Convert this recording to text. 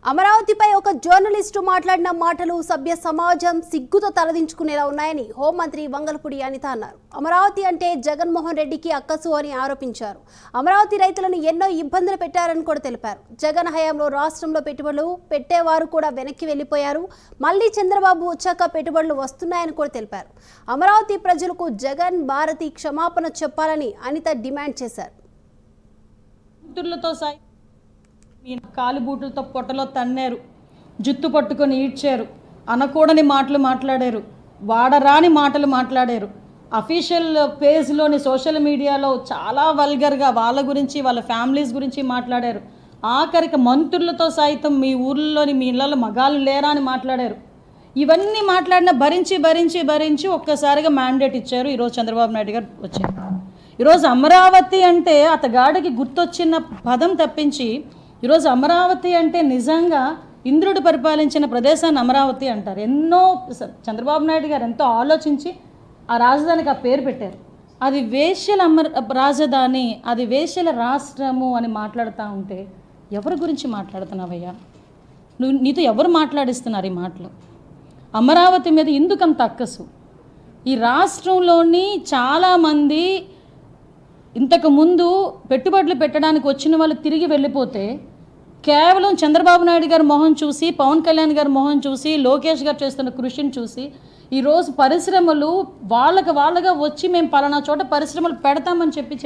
అమరావతిపై ఒక జర్నలిస్టు మాట్లాడిన మాటలు సభ్య సమాజం సిగ్గుతో తలదించుకునేలా ఉన్నాయని హోంమంత్రి వంగలపూడి అనిత అన్నారు. అమరావతి అంటే జగన్మోహన్ రెడ్డికి అక్కసు అని ఆరోపించారు. అమరావతి రైతులను ఎన్నో ఇబ్బందులు పెట్టారని కూడా తెలిపారు. జగన్ హయాంలో రాష్ట్రంలో పెట్టుబడులు పెట్టేవారు కూడా వెనక్కి వెళ్లిపోయారు. మళ్లీ చంద్రబాబు వచ్చాక పెట్టుబడులు వస్తున్నాయని కూడా తెలిపారు. అమరావతి ప్రజలకు జగన్ భారతి క్షమాపణ చెప్పాలని అనిత డిమాండ్ చేశారు. కాలిబూటులతో పొట్టలో తన్నారు, జుత్తు పట్టుకొని ఈడ్చారు, అనకూడని మాటలు మాట్లాడారు, వాడరాని మాటలు మాట్లాడారు. అఫీషియల్ పేజ్లోని సోషల్ మీడియాలో చాలా వల్గర్గా వాళ్ళ గురించి వాళ్ళ ఫ్యామిలీస్ గురించి మాట్లాడారు. ఆఖరికి మంత్రులతో సైతం మీ ఊర్లోని మీ ఇళ్ళలో మగాళ్ళు లేరా అని మాట్లాడారు. ఇవన్నీ మాట్లాడిన భరించి ఒక్కసారిగా మ్యాండేట్ ఇచ్చారు. ఈరోజు చంద్రబాబు నాయుడు గారు వచ్చారు. ఈరోజు అమరావతి అంటే అతగాడికి గుర్తొచ్చిన పదం తప్పించి ఈరోజు అమరావతి అంటే నిజంగా ఇంద్రుడు పరిపాలించిన ప్రదేశాన్ని అమరావతి అంటారు. చంద్రబాబు నాయుడు గారు ఎంతో ఆలోచించి ఆ రాజధానికి ఆ పేరు పెట్టారు. అది వేశ్యల రాజధాని, అది వేశ్యల రాష్ట్రము అని మాట్లాడుతూ ఉంటే ఎవరి గురించి మాట్లాడుతున్నావయ్యా? నీతో ఎవరు మాట్లాడిస్తున్నారు ఈ మాటలు? అమరావతి మీద ఎందుకంత అక్కసు? ఈ రాష్ట్రంలోని చాలామంది ఇంతకుముందు పెట్టుబడులు పెట్టడానికి వచ్చిన వాళ్ళు తిరిగి వెళ్ళిపోతే కేవలం చంద్రబాబు నాయుడు గారి మొహం చూసి, పవన్ కళ్యాణ్ గారి మొహం చూసి, లోకేష్ గారు చేస్తున్న కృషిని చూసి ఈరోజు పరిశ్రమలు వాళ్ళగా వచ్చి మేము పలానా చోట పరిశ్రమలు పెడతామని చెప్పే